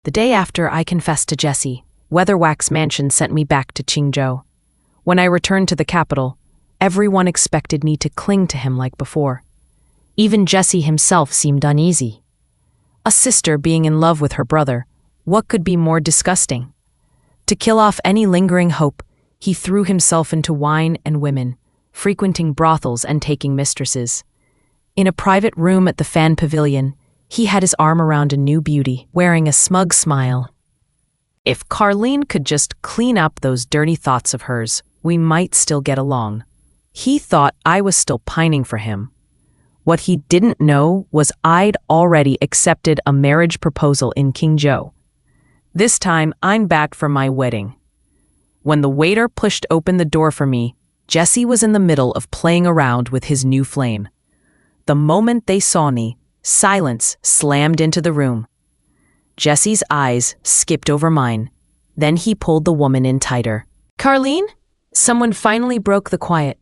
The day after I confessed to Jesse, Weatherwax Mansion sent me back to Qingzhou. When I returned to the capital, everyone expected me to cling to him like before. Even Jesse himself seemed uneasy. A sister being in love with her brother, what could be more disgusting? To kill off any lingering hope, he threw himself into wine and women, frequenting brothels and taking mistresses. In a private room at the fan pavilion, he had his arm around a new beauty, wearing a smug smile. If Karlene could just clean up those dirty thoughts of hers, we might still get along. He thought I was still pining for him. What he didn't know was I'd already accepted a marriage proposal in Qingzhou. This time, I'm back for my wedding. When the waiter pushed open the door for me, Jesse was in the middle of playing around with his new flame. The moment they saw me, silence slammed into the room. Jesse's eyes skipped over mine. Then he pulled the woman in tighter. "Karlene?" Someone finally broke the quiet.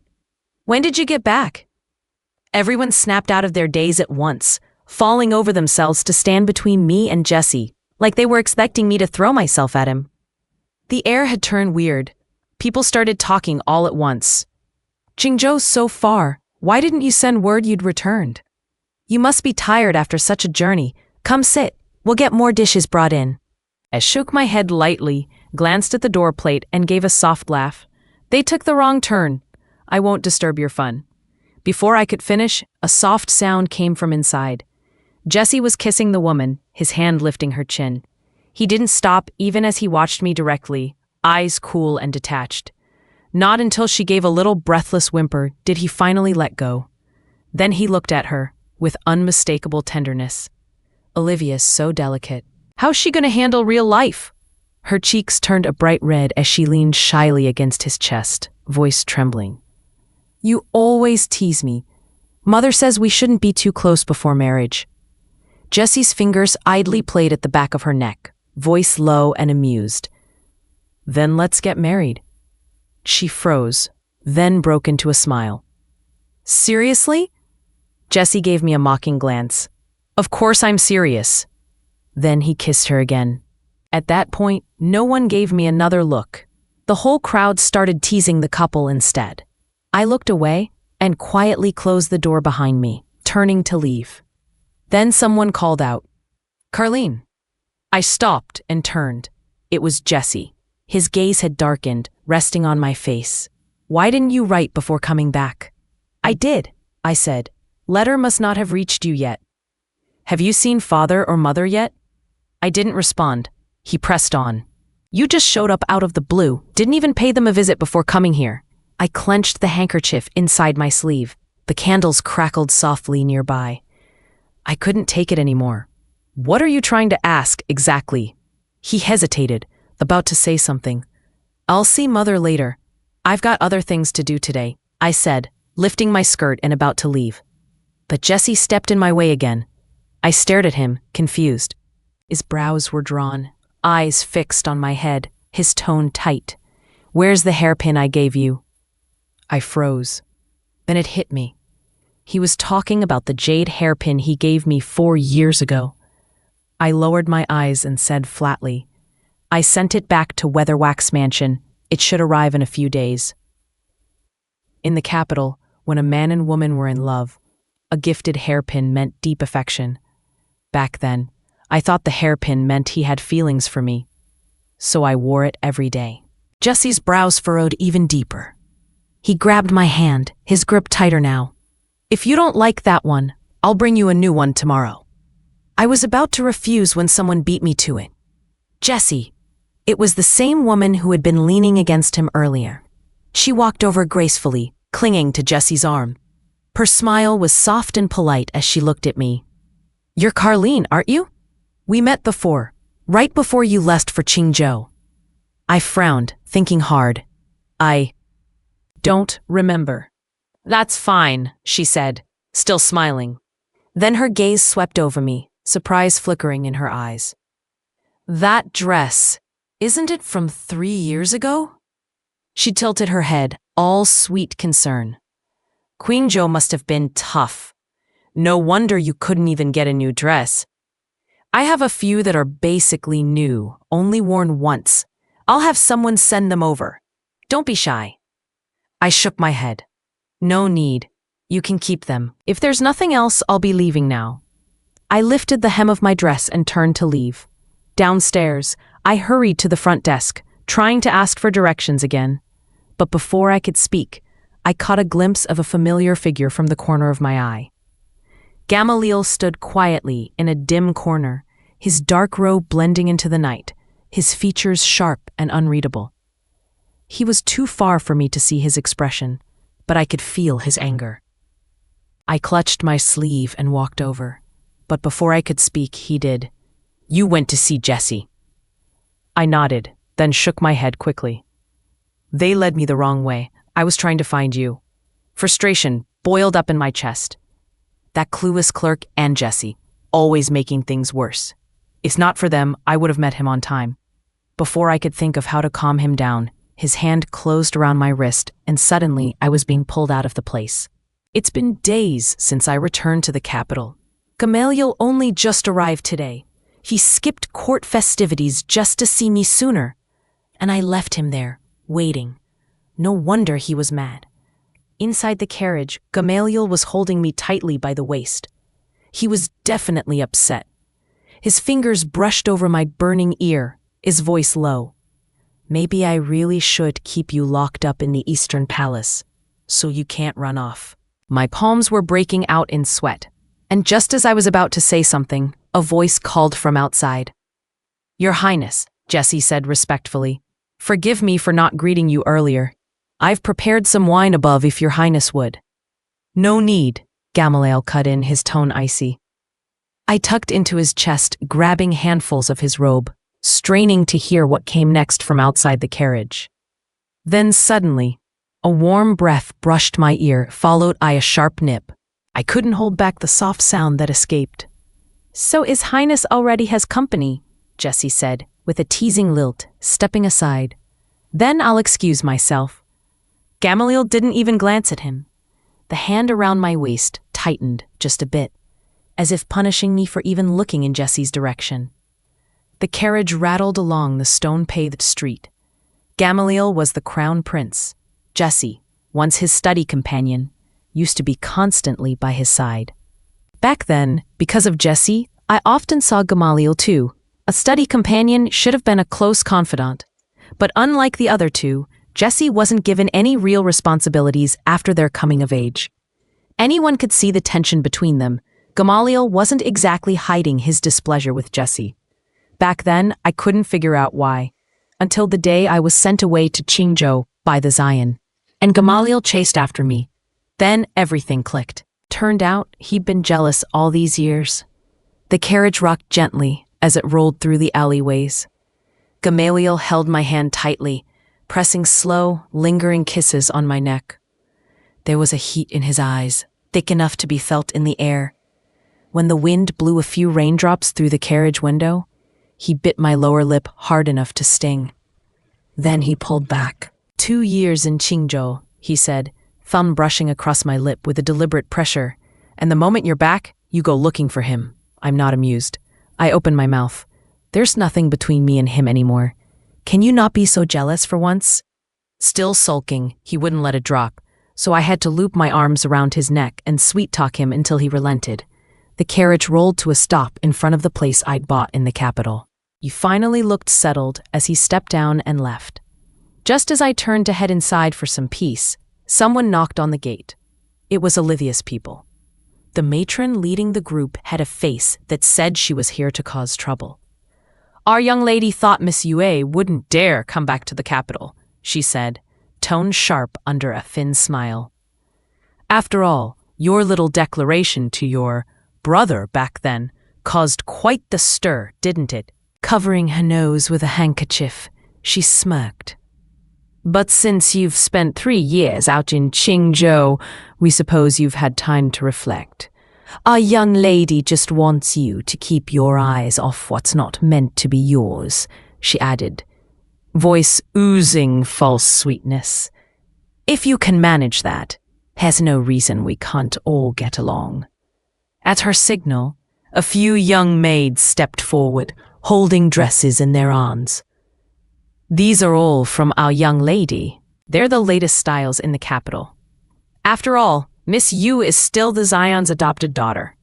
"When did you get back?" Everyone snapped out of their daze at once, falling over themselves to stand between me and Jesse, like they were expecting me to throw myself at him. The air had turned weird. People started talking all at once. "Qingzhou's so far. Why didn't you send word you'd returned? You must be tired after such a journey. Come sit. We'll get more dishes brought in." I shook my head lightly, glanced at the door plate, and gave a soft laugh. "They took the wrong turn. I won't disturb your fun." Before I could finish, a soft sound came from inside. Jesse was kissing the woman, his hand lifting her chin. He didn't stop even as he watched me directly, eyes cool and detached. Not until she gave a little breathless whimper did he finally let go. Then he looked at her, with unmistakable tenderness. "Olivia's so delicate. How's she gonna handle real life?" Her cheeks turned a bright red as she leaned shyly against his chest, voice trembling. "You always tease me. Mother says we shouldn't be too close before marriage." Jesse's fingers idly played at the back of her neck, voice low and amused. "Then let's get married." She froze, then broke into a smile. "Seriously?" Jesse gave me a mocking glance. "Of course I'm serious." Then he kissed her again. At that point, no one gave me another look. The whole crowd started teasing the couple instead. I looked away and quietly closed the door behind me, turning to leave. Then someone called out, "Karlene." I stopped and turned. It was Jesse. His gaze had darkened, resting on my face. "Why didn't you write before coming back?" "I did," I said. "Letter must not have reached you yet." "Have you seen father or mother yet?" I didn't respond. He pressed on. "You just showed up out of the blue, didn't even pay them a visit before coming here." I clenched the handkerchief inside my sleeve. The candles crackled softly nearby. I couldn't take it anymore. "What are you trying to ask, exactly?" He hesitated, about to say something. "I'll see mother later. I've got other things to do today," I said, lifting my skirt and about to leave. But Jesse stepped in my way again. I stared at him, confused. His brows were drawn, eyes fixed on my head, his tone tight. "Where's the hairpin I gave you?" I froze. Then it hit me. He was talking about the jade hairpin he gave me 4 years ago. I lowered my eyes and said flatly, "I sent it back to Weatherwax Mansion. It should arrive in a few days." In the capital, when a man and woman were in love, a gifted hairpin meant deep affection. Back then, I thought the hairpin meant he had feelings for me. So I wore it every day. Jesse's brows furrowed even deeper. He grabbed my hand, his grip tighter now. "If you don't like that one, I'll bring you a new one tomorrow." I was about to refuse when someone beat me to it. "Jesse." It was the same woman who had been leaning against him earlier. She walked over gracefully, clinging to Jesse's arm. Her smile was soft and polite as she looked at me. "You're Karlene, aren't you? We met before, right before you left for Qingzhou." I frowned, thinking hard. "I don't remember." "That's fine," she said, still smiling. Then her gaze swept over me, surprise flickering in her eyes. "That dress, isn't it from 3 years ago?" She tilted her head, all sweet concern. "Qingzhou must have been tough. No wonder you couldn't even get a new dress." I have a few that are basically new, only worn once. I'll have someone send them over. Don't be shy. I shook my head. No need. You can keep them. If there's nothing else, I'll be leaving now. I lifted the hem of my dress and turned to leave. Downstairs, I hurried to the front desk, trying to ask for directions again. But before I could speak, I caught a glimpse of a familiar figure from the corner of my eye. Gamaliel stood quietly in a dim corner, his dark robe blending into the night, his features sharp and unreadable. He was too far for me to see his expression, but I could feel his anger. I clutched my sleeve and walked over, but before I could speak, he did. You went to see Jessie. I nodded, then shook my head quickly. They led me the wrong way. I was trying to find you. Frustration boiled up in my chest. That clueless clerk and Jessie, always making things worse. If not for them, I would have met him on time. Before I could think of how to calm him down, his hand closed around my wrist, and suddenly I was being pulled out of the place. It's been days since I returned to the capital. Gamaliel only just arrived today. He skipped court festivities just to see me sooner. And I left him there, waiting. No wonder he was mad. Inside the carriage, Gamaliel was holding me tightly by the waist. He was definitely upset. His fingers brushed over my burning ear, his voice low. Maybe I really should keep you locked up in the Eastern Palace, so you can't run off. My palms were breaking out in sweat, and just as I was about to say something, a voice called from outside. Your Highness, Jessie said respectfully. Forgive me for not greeting you earlier. I've prepared some wine above if your Highness would. No need, Gamaliel cut in, his tone icy. I tucked into his chest, grabbing handfuls of his robe, straining to hear what came next from outside the carriage. Then suddenly, a warm breath brushed my ear, followed by a sharp nip. I couldn't hold back the soft sound that escaped. So His Highness already has company, Jessie said, with a teasing lilt, stepping aside. Then I'll excuse myself. Gamaliel didn't even glance at him. The hand around my waist tightened just a bit, as if punishing me for even looking in Jessie's direction. The carriage rattled along the stone-paved street. Gamaliel was the crown prince. Jessie, once his study companion, used to be constantly by his side. Back then, because of Jessie, I often saw Gamaliel too. A study companion should have been a close confidant. But unlike the other two, Jessie wasn't given any real responsibilities after their coming of age. Anyone could see the tension between them. Gamaliel wasn't exactly hiding his displeasure with Jessie. Back then, I couldn't figure out why, until the day I was sent away to Qingzhou by the Zion, and Gamaliel chased after me. Then everything clicked. Turned out he'd been jealous all these years. The carriage rocked gently as it rolled through the alleyways. Gamaliel held my hand tightly, pressing slow, lingering kisses on my neck. There was a heat in his eyes, thick enough to be felt in the air. When the wind blew a few raindrops through the carriage window, he bit my lower lip hard enough to sting. Then he pulled back. 2 years in Qingzhou, he said, thumb brushing across my lip with a deliberate pressure. And the moment you're back, you go looking for him. I'm not amused. I opened my mouth. There's nothing between me and him anymore. Can you not be so jealous for once? Still sulking, he wouldn't let it drop, so I had to loop my arms around his neck and sweet-talk him until he relented. The carriage rolled to a stop in front of the place I'd bought in the capital. He finally looked settled as he stepped down and left. Just as I turned to head inside for some peace, someone knocked on the gate. It was Olivia's people. The matron leading the group had a face that said she was here to cause trouble. Our young lady thought Miss Yue wouldn't dare come back to the capital, she said, tone sharp under a thin smile. After all, your little declaration to your brother back then caused quite the stir, didn't it? Covering her nose with a handkerchief, she smirked. But since you've spent 3 years out in Qingzhou, we suppose you've had time to reflect. Our young lady just wants you to keep your eyes off what's not meant to be yours, she added, voice oozing false sweetness. If you can manage that, there's no reason we can't all get along. At her signal, A few young maids stepped forward, holding dresses in their arms. These are all from our young lady. They're the latest styles in the capital. After all, Miss Yu is still the Zion's adopted daughter.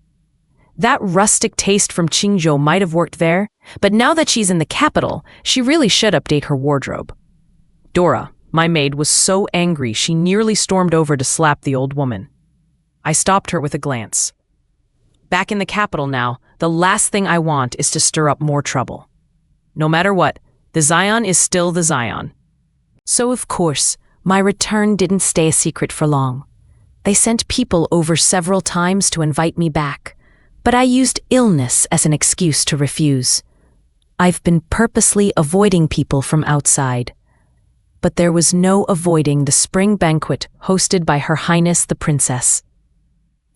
That rustic taste from Qingzhou might have worked there, but now that she's in the capital, she really should update her wardrobe. Dora, my maid, was so angry she nearly stormed over to slap the old woman. I stopped her with a glance. Back in the capital now, the last thing I want is to stir up more trouble. No matter what, the Zion is still the Zion. So of course, my return didn't stay a secret for long. They sent people over several times to invite me back, but I used illness as an excuse to refuse. I've been purposely avoiding people from outside. But there was no avoiding the spring banquet hosted by Her Highness the Princess.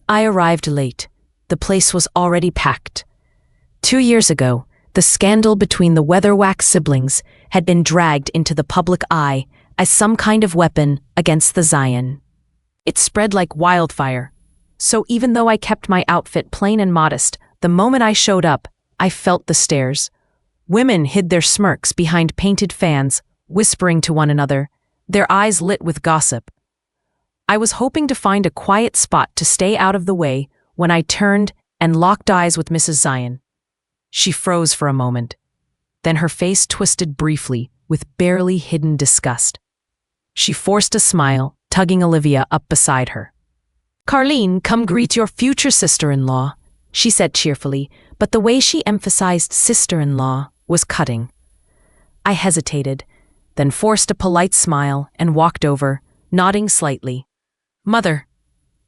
I arrived late. The place was already packed. 2 years ago, the scandal between the Weatherwax siblings had been dragged into the public eye as some kind of weapon against the Zion. It spread like wildfire. So even though I kept my outfit plain and modest, the moment I showed up, I felt the stares. Women hid their smirks behind painted fans, whispering to one another, their eyes lit with gossip. I was hoping to find a quiet spot to stay out of the way when I turned and locked eyes with Mrs. Zion. She froze for a moment. Then her face twisted briefly with barely hidden disgust. She forced a smile, tugging Olivia up beside her. "Karlene, come greet your future sister-in-law," she said cheerfully, but the way she emphasized sister-in-law was cutting. I hesitated, then forced a polite smile and walked over, nodding slightly. "Mother,"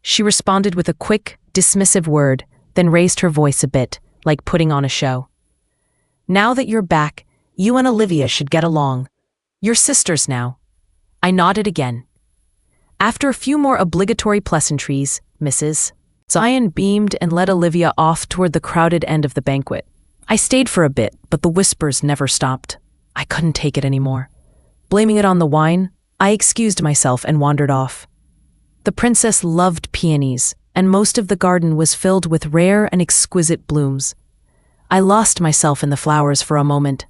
she responded with a quick, dismissive word, then raised her voice a bit, like putting on a show. "Now that you're back, you and Olivia should get along. You're sisters now." I nodded again. After a few more obligatory pleasantries, Mrs. Zion beamed and led Olivia off toward the crowded end of the banquet. I stayed for a bit, but the whispers never stopped. I couldn't take it anymore. Blaming it on the wine, I excused myself and wandered off. The princess loved peonies, and most of the garden was filled with rare and exquisite blooms. I lost myself in the flowers for a moment.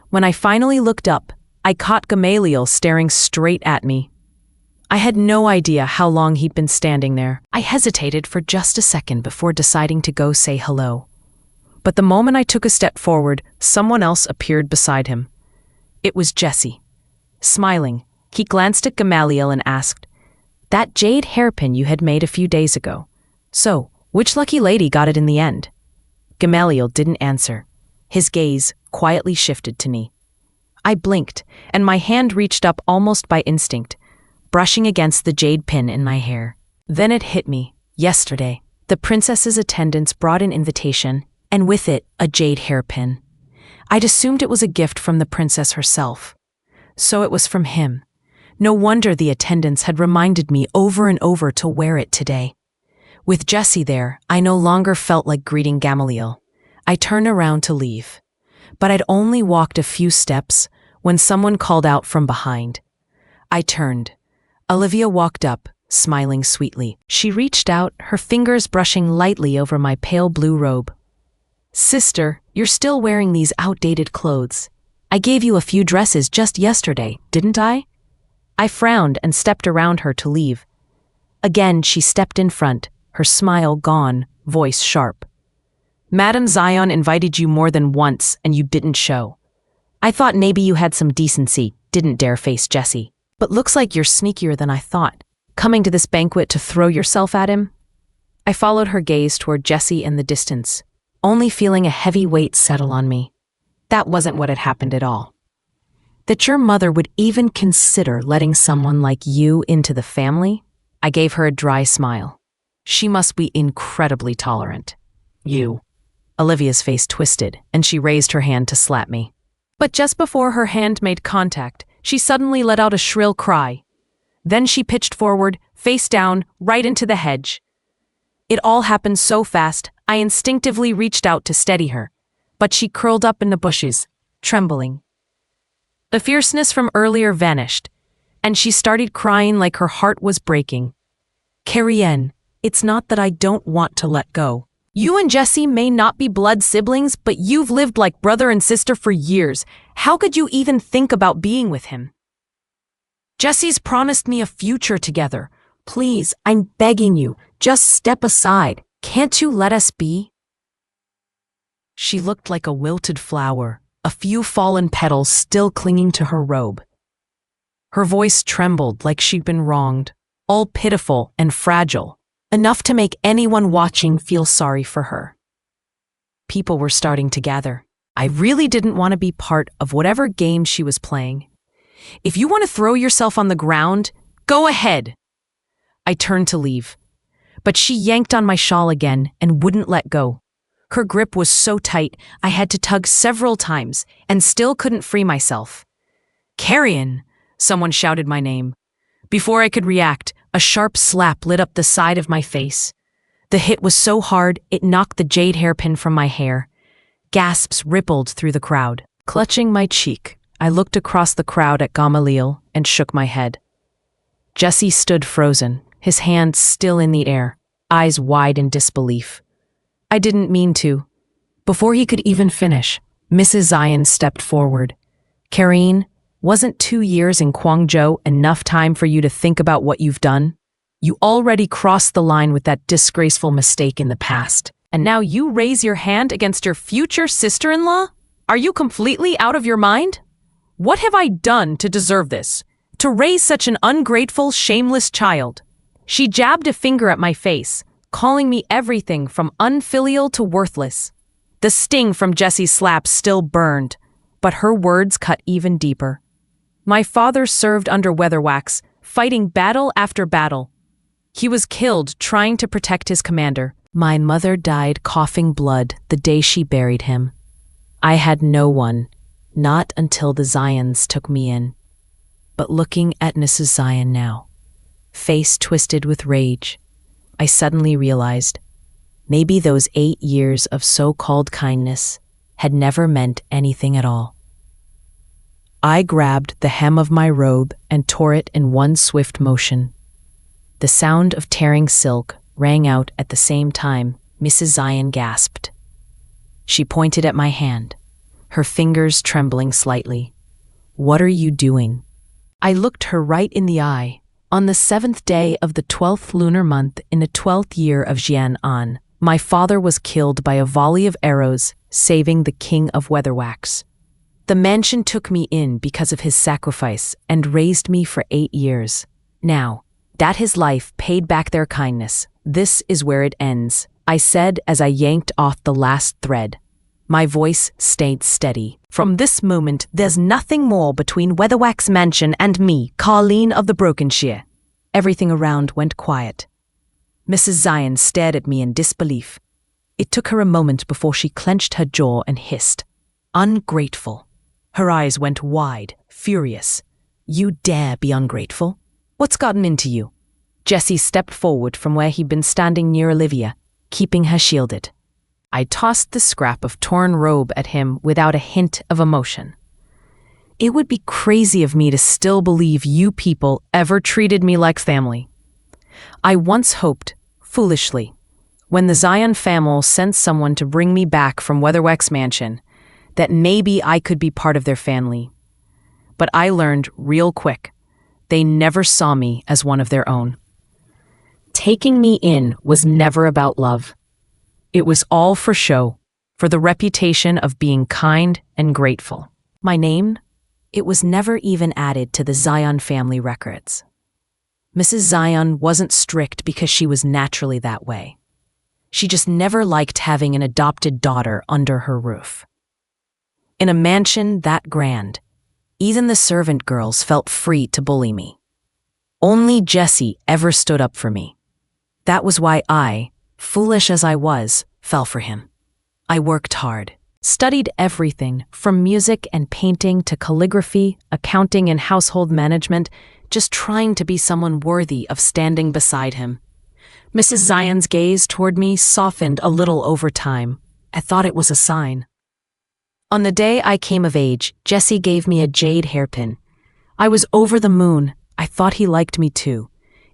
When I finally looked up, I caught Gamaliel staring straight at me. I had no idea how long he'd been standing there. I hesitated for just a second before deciding to go say hello. But the moment I took a step forward, someone else appeared beside him. It was Jesse. Smiling, he glanced at Gamaliel and asked, "That jade hairpin you had made a few days ago. So, which lucky lady got it in the end?" Gamaliel didn't answer. His gaze quietly shifted to me. I blinked, and my hand reached up almost by instinct, brushing against the jade pin in my hair. Then it hit me. Yesterday, the princess's attendants brought an invitation, and with it, a jade hairpin. I'd assumed it was a gift from the princess herself. So it was from him. No wonder the attendants had reminded me over and over to wear it today. With Jessie there, I no longer felt like greeting Gamaliel. I turned around to leave. But I'd only walked a few steps when someone called out from behind. I turned. Olivia walked up, smiling sweetly. She reached out, her fingers brushing lightly over my pale blue robe. "Sister, you're still wearing these outdated clothes. I gave you a few dresses just yesterday, didn't I?" I frowned and stepped around her to leave. Again, she stepped in front, her smile gone, voice sharp. "Madame Zion invited you more than once and you didn't show. I thought maybe you had some decency, didn't dare face Jesse. But looks like you're sneakier than I thought. Coming to this banquet to throw yourself at him?" I followed her gaze toward Jesse in the distance, only feeling a heavy weight settle on me. That wasn't what had happened at all. That your mother would even consider letting someone like you into the family? I gave her a dry smile. She must be incredibly tolerant. "You." Olivia's face twisted, and she raised her hand to slap me. But just before her hand made contact, she suddenly let out a shrill cry. Then she pitched forward, face down, right into the hedge. It all happened so fast, I instinctively reached out to steady her, but she curled up in the bushes, trembling. The fierceness from earlier vanished, and she started crying like her heart was breaking. "Karlene, it's not that I don't want to let go. You and Jesse may not be blood siblings, but you've lived like brother and sister for years. How could you even think about being with him? Jesse's promised me a future together. Please, I'm begging you, just step aside. Can't you let us be? She looked like a wilted flower, a few fallen petals still clinging to her robe. Her voice trembled like she'd been wronged, all pitiful and fragile, enough to make anyone watching feel sorry for her. People were starting to gather. I really didn't want to be part of whatever game she was playing. If you want to throw yourself on the ground, go ahead. I turned to leave, but she yanked on my shawl again and wouldn't let go. Her grip was so tight, I had to tug several times and still couldn't free myself. Karlene! Someone shouted my name. Before I could react, a sharp slap lit up the side of my face. The hit was so hard, it knocked the jade hairpin from my hair. Gasps rippled through the crowd. Clutching my cheek, I looked across the crowd at Gamaliel and shook my head. Jesse stood frozen, his hands still in the air, eyes wide in disbelief. I didn't mean to. Before he could even finish, Mrs. Zion stepped forward. Karlene, wasn't 2 years in Qingzhou enough time for you to think about what you've done? You already crossed the line with that disgraceful mistake in the past, and now you raise your hand against your future sister-in-law? Are you completely out of your mind? What have I done to deserve this? To raise such an ungrateful, shameless child? She jabbed a finger at my face, calling me everything from unfilial to worthless. The sting from Jesse's slap still burned, but her words cut even deeper. My father served under Weatherwax, fighting battle after battle. He was killed trying to protect his commander. My mother died coughing blood the day she buried him. I had no one, not until the Zions took me in. But looking at Mrs. Zion now, face twisted with rage, I suddenly realized maybe those 8 years of so-called kindness had never meant anything at all. I grabbed the hem of my robe and tore it in one swift motion. The sound of tearing silk rang out at the same time. Mrs. Zion gasped. She pointed at my hand, her fingers trembling slightly. "What are you doing?" I looked her right in the eye. On the 7th day of the 12th lunar month in the 12th year of Jian, my father was killed by a volley of arrows, saving the king of Weatherwax. The mansion took me in because of his sacrifice and raised me for 8 years. Now, that his life paid back their kindness, this is where it ends, I said as I yanked off the last thread. My voice stayed steady. From this moment, there's nothing more between Weatherwax Mansion and me, Karlene of the Broken Shear. Everything around went quiet. Mrs. Zion stared at me in disbelief. It took her a moment before she clenched her jaw and hissed. "Ungrateful." Her eyes went wide, furious. "You dare be ungrateful? What's gotten into you?" Jesse stepped forward from where he'd been standing near Olivia, keeping her shielded. I tossed the scrap of torn robe at him without a hint of emotion. "It would be crazy of me to still believe you people ever treated me like family. I once hoped, foolishly, when the Zion family sent someone to bring me back from Weatherwax Mansion, that maybe I could be part of their family. But I learned real quick, they never saw me as one of their own. Taking me in was never about love. It was all for show, for the reputation of being kind and grateful. My name? It was never even added to the Zion family records. Mrs. Zion wasn't strict because she was naturally that way. She just never liked having an adopted daughter under her roof. In a mansion that grand, even the servant girls felt free to bully me. Only Jesse ever stood up for me. That was why I, foolish as I was, fell for him. I worked hard, studied everything from music and painting to calligraphy, accounting and household management, just trying to be someone worthy of standing beside him. Mrs. Zion's gaze toward me softened a little over time. I thought it was a sign. On the day I came of age, Jesse gave me a jade hairpin. I was over the moon. I thought he liked me too.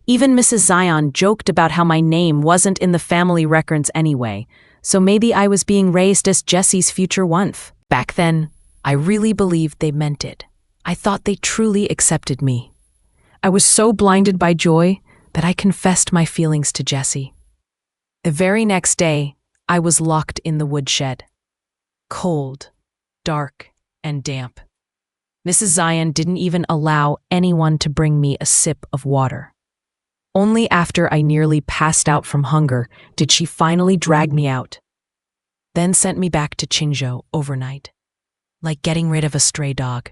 Even Mrs. Zion joked about how my name wasn't in the family records anyway, so maybe I was being raised as Jesse's future wife. Back then, I really believed they meant it. I thought they truly accepted me. I was so blinded by joy that I confessed my feelings to Jesse. The very next day, I was locked in the woodshed. Cold, dark, and damp. Mrs. Zion didn't even allow anyone to bring me a sip of water. Only after I nearly passed out from hunger did she finally drag me out, then sent me back to Qingzhou overnight, like getting rid of a stray dog.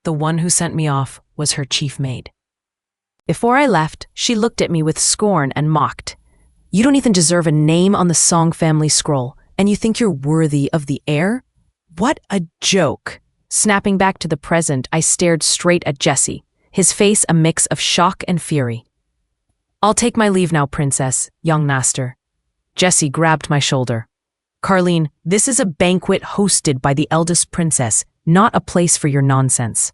The one who sent me off was her chief maid. Before I left, she looked at me with scorn and mocked. "You don't even deserve a name on the Song family scroll, and you think you're worthy of the heir? What a joke." Snapping back to the present, I stared straight at Jesse, his face a mix of shock and fury. "I'll take my leave now, princess, young master." Jesse grabbed my shoulder. "Karlene, this is a banquet hosted by the eldest princess, not a place for your nonsense."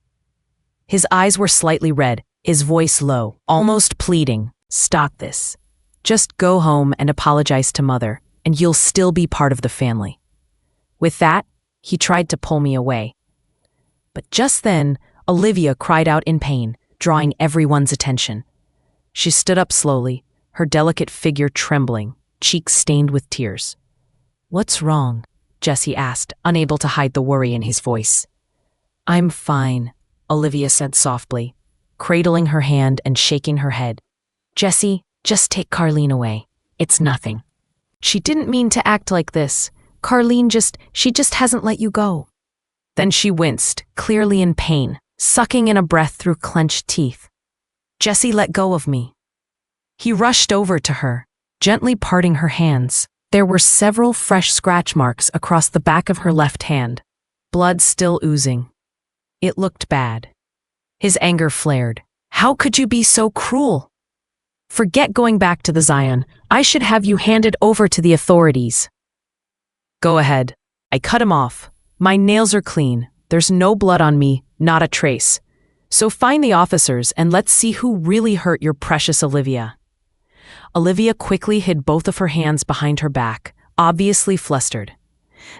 His eyes were slightly red, his voice low, almost pleading. "Stop this. Just go home and apologize to mother, and you'll still be part of the family." With that, he tried to pull me away. But just then, Olivia cried out in pain, drawing everyone's attention. She stood up slowly, her delicate figure trembling, cheeks stained with tears. "What's wrong?" Jesse asked, unable to hide the worry in his voice. "I'm fine," Olivia said softly, cradling her hand and shaking her head. "Jesse, just take Karlene away. It's nothing." "She didn't mean to act like this. Karlene she just hasn't let you go." Then she winced, clearly in pain, sucking in a breath through clenched teeth. Jesse let go of me. He rushed over to her, gently parting her hands. There were several fresh scratch marks across the back of her left hand, blood still oozing. It looked bad. His anger flared. "How could you be so cruel? Forget going back to the Zion. I should have you handed over to the authorities." "Go ahead." I cut him off. "My nails are clean. There's no blood on me, not a trace. So find the officers and let's see who really hurt your precious Olivia." Olivia quickly hid both of her hands behind her back, obviously flustered.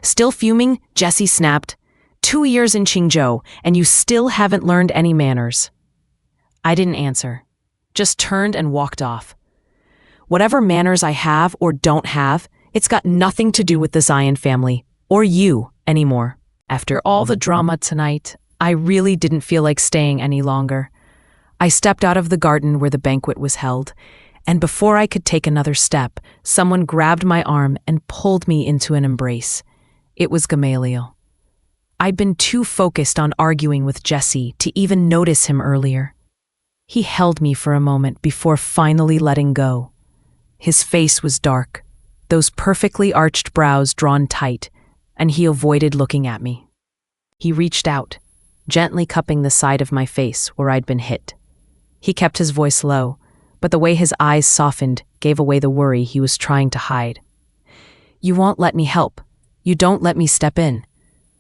Still fuming, Jesse snapped, 2 years in Qingzhou, and you still haven't learned any manners." I didn't answer, just turned and walked off. Whatever manners I have or don't have, it's got nothing to do with the Zion family, or you, anymore. After all the drama tonight, I really didn't feel like staying any longer. I stepped out of the garden where the banquet was held, and before I could take another step, someone grabbed my arm and pulled me into an embrace. It was Gamaliel. I'd been too focused on arguing with Jesse to even notice him earlier. He held me for a moment before finally letting go. His face was dark, those perfectly arched brows drawn tight, and he avoided looking at me. He reached out, gently cupping the side of my face where I'd been hit. He kept his voice low, but the way his eyes softened gave away the worry he was trying to hide. "You won't let me help. You don't let me step in.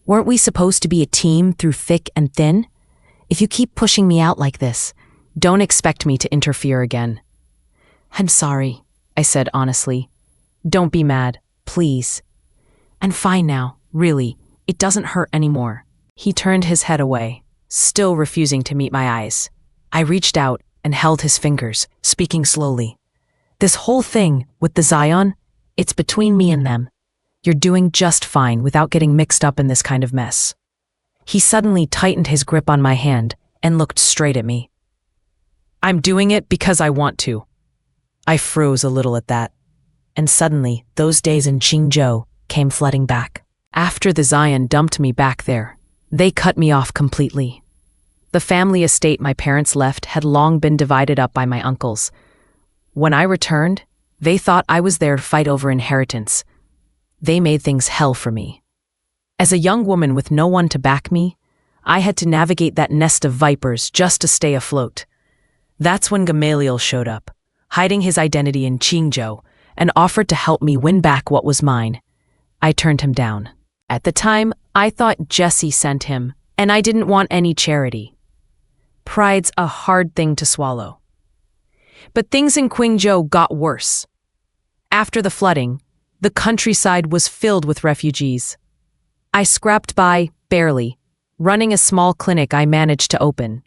Weren't we supposed to be a team through thick and thin? If you keep pushing me out like this, don't expect me to interfere again." "I'm sorry," I said honestly. "Don't be mad, please. I'm fine now, really. It doesn't hurt anymore." He turned his head away, still refusing to meet my eyes. I reached out and held his fingers, speaking slowly. "This whole thing with the Zion, it's between me and them. You're doing just fine without getting mixed up in this kind of mess." He suddenly tightened his grip on my hand and looked straight at me. "I'm doing it because I want to." I froze a little at that, and suddenly those days in Qingzhou came flooding back. After the Zion dumped me back there, they cut me off completely. The family estate my parents left had long been divided up by my uncles. When I returned, they thought I was there to fight over inheritance. They made things hell for me. As a young woman with no one to back me, I had to navigate that nest of vipers just to stay afloat. That's when Gamaliel showed up, hiding his identity in Qingzhou, and offered to help me win back what was mine. I turned him down. At the time, I thought Jesse sent him, and I didn't want any charity. Pride's a hard thing to swallow. But things in Qingzhou got worse. After the flooding, The countryside was filled with refugees. I scraped by, barely, running a small clinic I managed to open.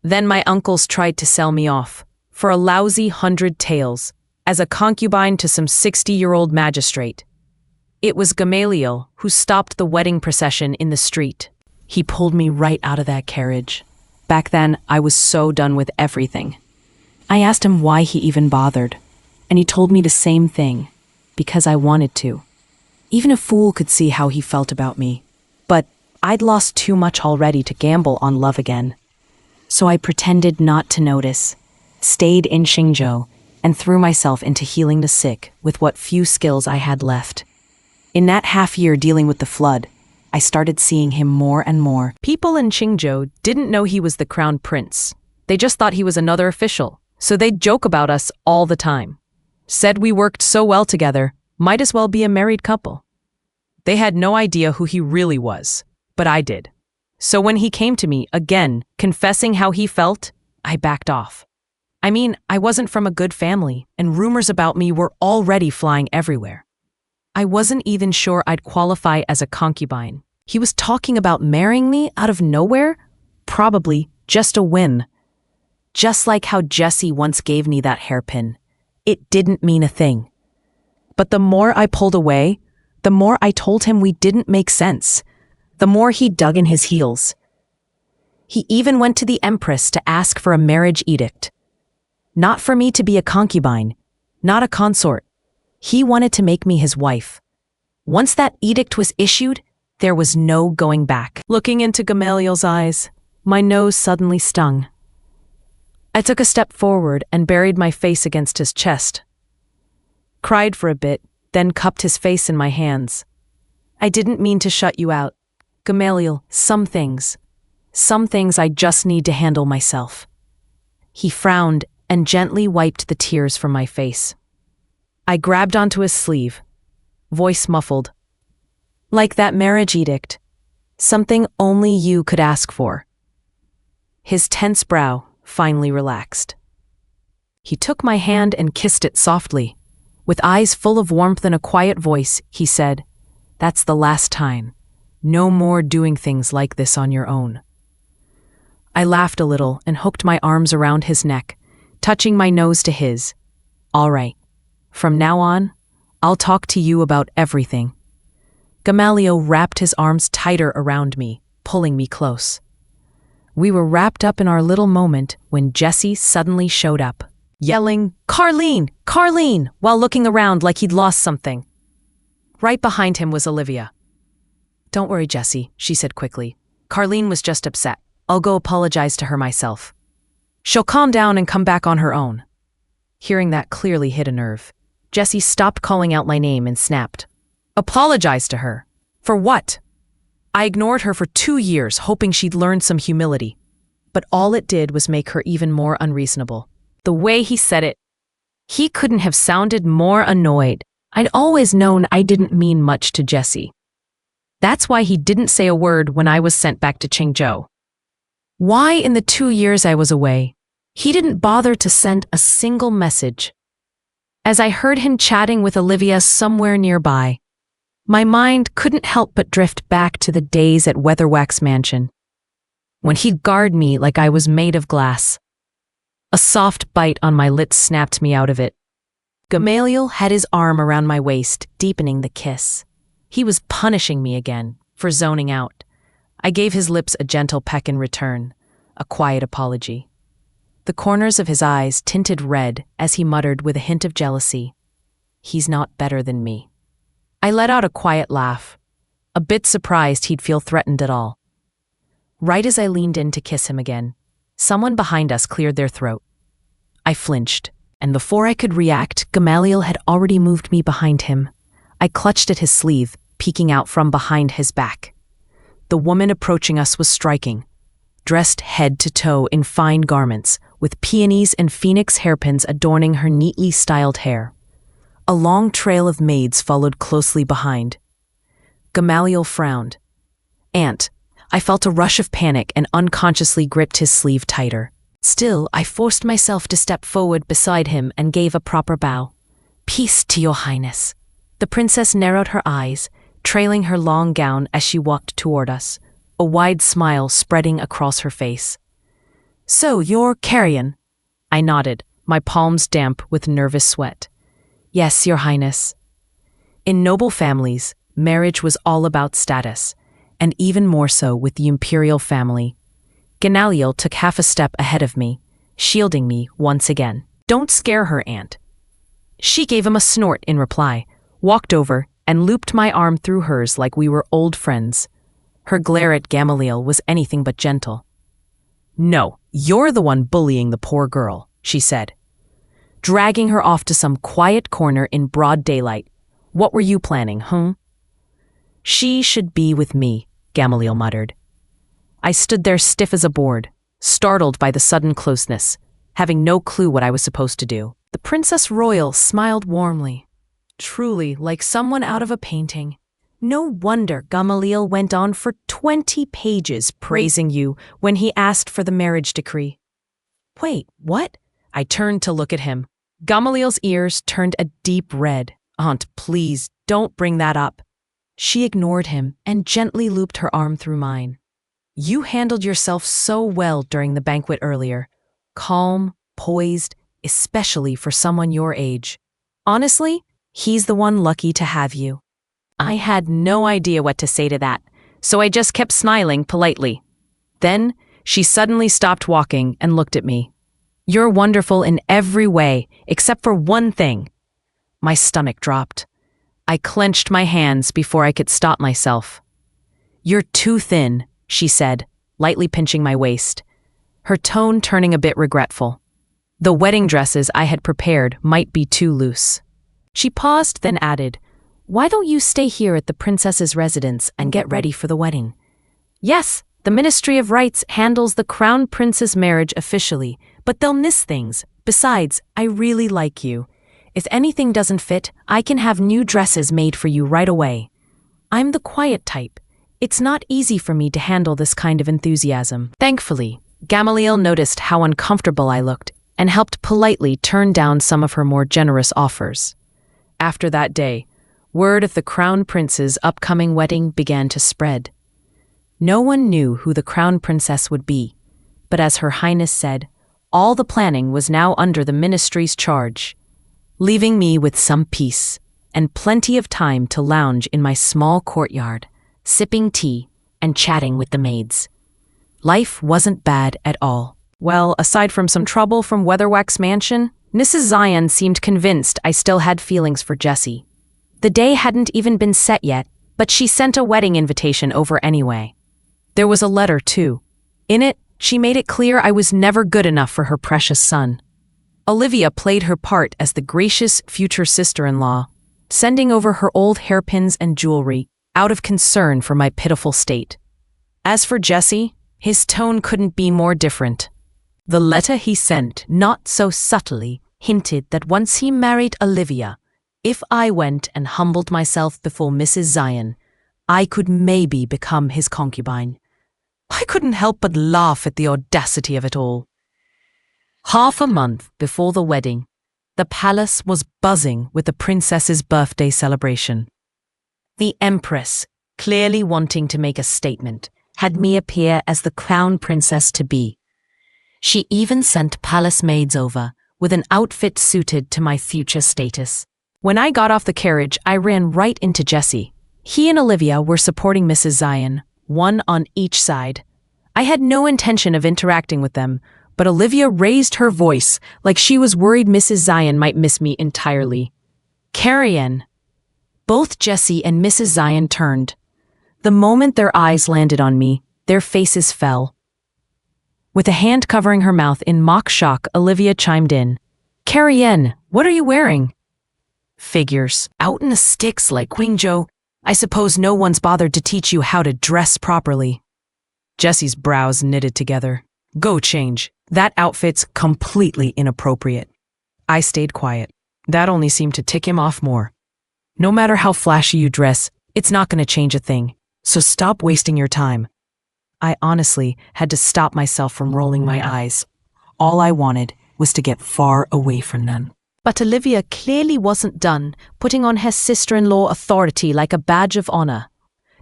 Then my uncles tried to sell me off, for a lousy 100 taels, as a concubine to some 60-year-old magistrate. It was Gamaliel who stopped the wedding procession in the street. He pulled me right out of that carriage. Back then, I was so done with everything. I asked him why he even bothered, and he told me the same thing, because I wanted to. Even a fool could see how he felt about me, but I'd lost too much already to gamble on love again. So I pretended not to notice, stayed in Qingzhou, and threw myself into healing the sick with what few skills I had left. In that half year dealing with the flood, I started seeing him more and more. People in Qingzhou didn't know he was the crown prince. They just thought he was another official, so they'd joke about us all the time. Said we worked so well together, might as well be a married couple. They had no idea who he really was, but I did. So when he came to me, again, confessing how he felt, I backed off. I mean, I wasn't from a good family, and rumors about me were already flying everywhere. I wasn't even sure I'd qualify as a concubine. He was talking about marrying me out of nowhere? Probably just a whim. Just like how Jesse once gave me that hairpin. It didn't mean a thing. But the more I pulled away, the more I told him we didn't make sense. The more he dug in his heels. He even went to the Empress to ask for a marriage edict. Not for me to be a concubine, not a consort. He wanted to make me his wife. Once that edict was issued, there was no going back. Looking into Gamaliel's eyes, my nose suddenly stung. I took a step forward and buried my face against his chest. Cried for a bit, then cupped his face in my hands. I didn't mean to shut you out. Gamaliel, some things I just need to handle myself. He frowned and gently wiped the tears from my face. I grabbed onto his sleeve, voice muffled. Like that marriage edict, something only you could ask for. His tense brow finally relaxed. He took my hand and kissed it softly. With eyes full of warmth and a quiet voice, he said, "That's the last time. No more doing things like this on your own." I laughed a little and hooked my arms around his neck, touching my nose to his. "All right. From now on, I'll talk to you about everything." Gamaliel wrapped his arms tighter around me, pulling me close. We were wrapped up in our little moment when Jesse suddenly showed up, yelling, "Karlene! Karlene!" while looking around like he'd lost something. Right behind him was Olivia. "Don't worry, Jesse," she said quickly. "Karlene was just upset. I'll go apologize to her myself. She'll calm down and come back on her own." Hearing that clearly hit a nerve. Jesse stopped calling out my name and snapped. "Apologize to her? For what?" I ignored her for 2 years, hoping she'd learn some humility. But all it did was make her even more unreasonable. The way he said it, he couldn't have sounded more annoyed. I'd always known I didn't mean much to Jesse. That's why he didn't say a word when I was sent back to Qingzhou. Why in the 2 years I was away, he didn't bother to send a single message. As I heard him chatting with Olivia somewhere nearby, my mind couldn't help but drift back to the days at Weatherwax Mansion, when he'd guard me like I was made of glass. A soft bite on my lips snapped me out of it. Gamaliel had his arm around my waist, deepening the kiss. He was punishing me again for zoning out. I gave his lips a gentle peck in return, a quiet apology. The corners of his eyes tinted red as he muttered with a hint of jealousy, "He's not better than me." I let out a quiet laugh, a bit surprised he'd feel threatened at all. Right as I leaned in to kiss him again, someone behind us cleared their throat. I flinched, and before I could react, Gamaliel had already moved me behind him. I clutched at his sleeve, peeking out from behind his back. The woman approaching us was striking, dressed head to toe in fine garments, with peonies and phoenix hairpins adorning her neatly styled hair. A long trail of maids followed closely behind. Gamaliel frowned. "Aunt," I felt a rush of panic and unconsciously gripped his sleeve tighter. Still, I forced myself to step forward beside him and gave a proper bow. "Peace to your highness." The princess narrowed her eyes, trailing her long gown as she walked toward us, a wide smile spreading across her face. "So you're Karlene?" I nodded, my palms damp with nervous sweat. "Yes, Your Highness." In noble families, marriage was all about status, and even more so with the imperial family. Gamaliel took half a step ahead of me, shielding me once again. "Don't scare her, Aunt." She gave him a snort in reply, walked over, and looped my arm through hers like we were old friends. Her glare at Gamaliel was anything but gentle. "No, you're the one bullying the poor girl," she said, dragging her off to some quiet corner in broad daylight. "What were you planning, huh?" "She should be with me," Gamaliel muttered. I stood there stiff as a board, startled by the sudden closeness, having no clue what I was supposed to do. The Princess Royal smiled warmly, truly like someone out of a painting. "No wonder Gamaliel went on for 20 pages praising you when he asked for the marriage decree." "Wait, what?" I turned to look at him. Gamaliel's ears turned a deep red. "Aunt, please, don't bring that up." She ignored him and gently looped her arm through mine. "You handled yourself so well during the banquet earlier. Calm, poised, especially for someone your age. Honestly, he's the one lucky to have you." I had no idea what to say to that, so I just kept smiling politely. Then she suddenly stopped walking and looked at me. "You're wonderful in every way, except for one thing." My stomach dropped. I clenched my hands before I could stop myself. "You're too thin," she said, lightly pinching my waist, her tone turning a bit regretful. The wedding dresses I had prepared might be too loose. She paused, then added, "Why don't you stay here at the princess's residence and get ready for the wedding?" "Yes, the Ministry of Rights handles the crown prince's marriage officially, but they'll miss things. Besides, I really like you. If anything doesn't fit, I can have new dresses made for you right away. I'm the quiet type. It's not easy for me to handle this kind of enthusiasm." Thankfully, Gamaliel noticed how uncomfortable I looked and helped politely turn down some of her more generous offers. After that day, word of the crown prince's upcoming wedding began to spread. No one knew who the crown princess would be, but as Her Highness said, all the planning was now under the ministry's charge, leaving me with some peace and plenty of time to lounge in my small courtyard, sipping tea and chatting with the maids. Life wasn't bad at all. Well, aside from some trouble from Weatherwax Mansion, Mrs. Zion seemed convinced I still had feelings for Jessie. The day hadn't even been set yet, but she sent a wedding invitation over anyway. There was a letter, too. In it, she made it clear I was never good enough for her precious son. Olivia played her part as the gracious future sister-in-law, sending over her old hairpins and jewelry out of concern for my pitiful state. As for Jessie, his tone couldn't be more different. The letter he sent, not so subtly, hinted that once he married Olivia, if I went and humbled myself before Mrs. Zion, I could maybe become his concubine. I couldn't help but laugh at the audacity of it all. Half a month before the wedding, the palace was buzzing with the princess's birthday celebration. The Empress, clearly wanting to make a statement, had me appear as the crown princess-to-be. She even sent palace maids over with an outfit suited to my future status. When I got off the carriage, I ran right into Jessie. He and Olivia were supporting Mrs. Zion, one on each side. I had no intention of interacting with them, but Olivia raised her voice like she was worried Mrs. Zion might miss me entirely. "Karlene." Both Jessie and Mrs. Zion turned. The moment their eyes landed on me, their faces fell. With a hand covering her mouth in mock shock, Olivia chimed in. "Karlene, what are you wearing?" "Figures. Out in the sticks like Qingzhou. I suppose no one's bothered to teach you how to dress properly." Jessie's brows knitted together. "Go change. That outfit's completely inappropriate." I stayed quiet. That only seemed to tick him off more. "No matter how flashy you dress, it's not going to change a thing. So stop wasting your time." I honestly had to stop myself from rolling my eyes. All I wanted was to get far away from them. But Olivia clearly wasn't done, putting on her sister-in-law authority like a badge of honor.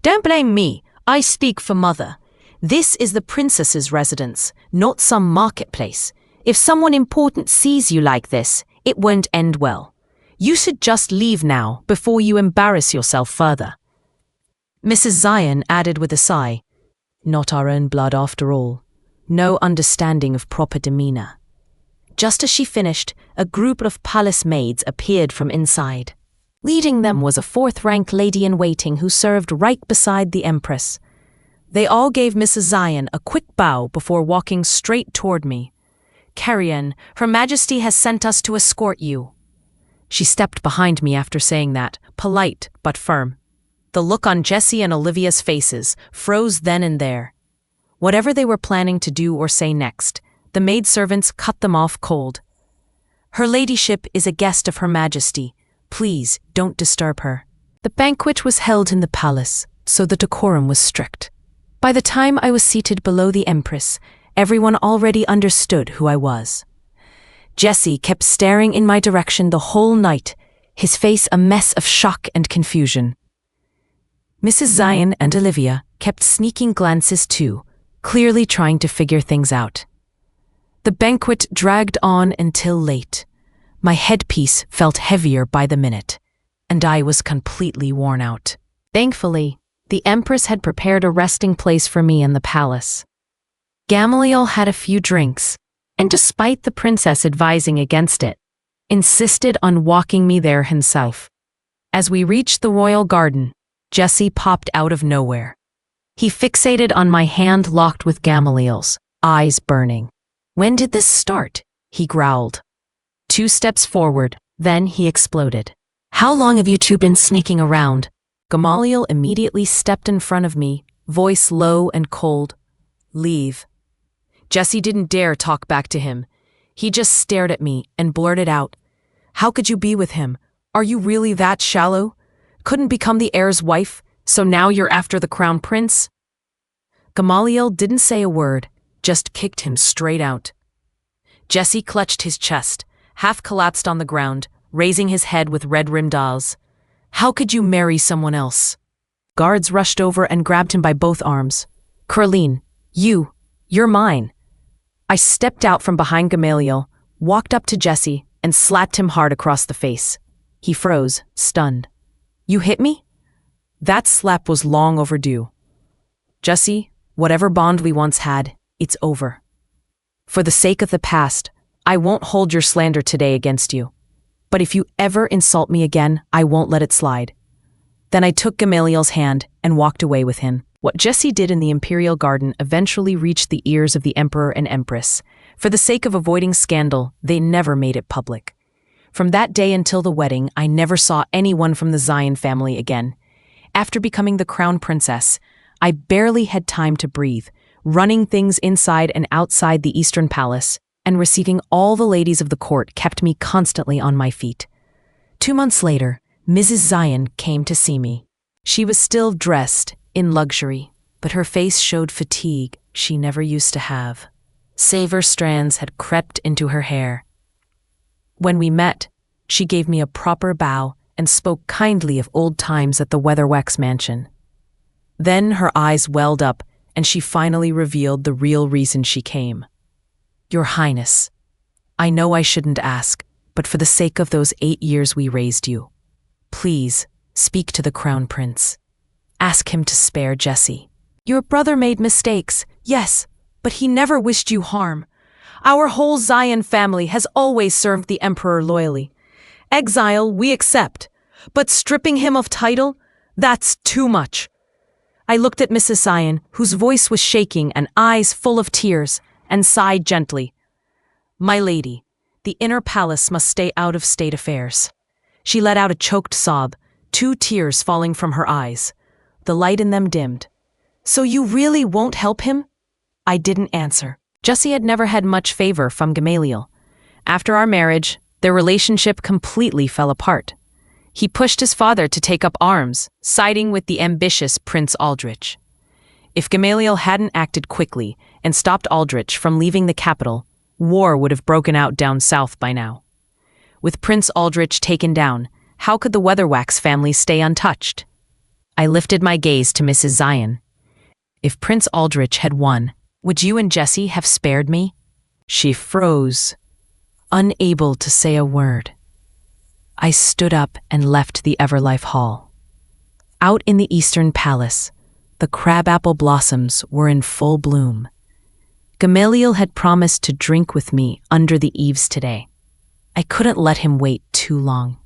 "Don't blame me, I speak for mother. This is the princess's residence, not some marketplace. If someone important sees you like this, it won't end well. You should just leave now before you embarrass yourself further." Mrs. Zion added with a sigh, "Not our own blood after all. No understanding of proper demeanor." Just as she finished, a group of palace maids appeared from inside. Leading them was a fourth-rank lady-in-waiting who served right beside the Empress. They all gave Mrs. Zion a quick bow before walking straight toward me. "Karlene, Her Majesty has sent us to escort you." She stepped behind me after saying that, polite but firm. The look on Jessie and Olivia's faces froze then and there. Whatever they were planning to do or say next, the maidservants cut them off cold. "Her ladyship is a guest of Her Majesty. Please don't disturb her." The banquet was held in the palace, so the decorum was strict. By the time I was seated below the Empress, everyone already understood who I was. Jessie kept staring in my direction the whole night, his face a mess of shock and confusion. Mrs. Zion and Olivia kept sneaking glances too, clearly trying to figure things out. The banquet dragged on until late. My headpiece felt heavier by the minute, and I was completely worn out. Thankfully, the Empress had prepared a resting place for me in the palace. Gamaliel had a few drinks, and despite the princess advising against it, insisted on walking me there himself. As we reached the royal garden, Jessie popped out of nowhere. He fixated on my hand locked with Gamaliel's, eyes burning. "When did this start?" he growled. 2 steps forward, then he exploded. "How long have you two been sneaking around?" Gamaliel immediately stepped in front of me, voice low and cold. "Leave." Jessie didn't dare talk back to him. He just stared at me and blurted out, "How could you be with him? Are you really that shallow? Couldn't become the heir's wife, so now you're after the crown prince?" Gamaliel didn't say a word, just kicked him straight out. Jessie clutched his chest, half collapsed on the ground, raising his head with red-rimmed eyes. "How could you marry someone else?" Guards rushed over and grabbed him by both arms. "Karlene, you're mine." I stepped out from behind Gamaliel, walked up to Jessie, and slapped him hard across the face. He froze, stunned. "You hit me?" That slap was long overdue. "Jessie, whatever bond we once had, it's over. For the sake of the past, I won't hold your slander today against you. But if you ever insult me again, I won't let it slide." Then I took Gamaliel's hand and walked away with him. What Jessie did in the imperial garden eventually reached the ears of the emperor and empress. For the sake of avoiding scandal, they never made it public. From that day until the wedding, I never saw anyone from the Zion family again. After becoming the crown princess, I barely had time to breathe, running things inside and outside the Eastern Palace, and receiving all the ladies of the court kept me constantly on my feet. 2 months later, Mrs. Zion came to see me. She was still dressed in luxury, but her face showed fatigue she never used to have. Silver strands had crept into her hair. When we met, she gave me a proper bow and spoke kindly of old times at the Weatherwax mansion. Then her eyes welled up, and she finally revealed the real reason she came. "Your Highness, I know I shouldn't ask, but for the sake of those 8 years we raised you, please speak to the crown prince. Ask him to spare Jessie. Your brother made mistakes, yes, but he never wished you harm. Our whole Zion family has always served the emperor loyally. Exile we accept, but stripping him of title, that's too much." I looked at Mrs. Zion, whose voice was shaking and eyes full of tears, and sighed gently. "My lady, the inner palace must stay out of state affairs." She let out a choked sob, 2 tears falling from her eyes. The light in them dimmed. "So you really won't help him?" I didn't answer. Jessie had never had much favor from Gamaliel. After our marriage, their relationship completely fell apart. He pushed his father to take up arms, siding with the ambitious Prince Aldrich. If Gamaliel hadn't acted quickly and stopped Aldrich from leaving the capital, war would have broken out down south by now. With Prince Aldrich taken down, how could the Weatherwax family stay untouched? I lifted my gaze to Mrs. Zion. If Prince Aldrich had won, would you and Jessie have spared me? She froze, unable to say a word. I stood up and left the Everlife Hall. Out in the Eastern Palace, the crabapple blossoms were in full bloom. Gamaliel had promised to drink with me under the eaves today. I couldn't let him wait too long.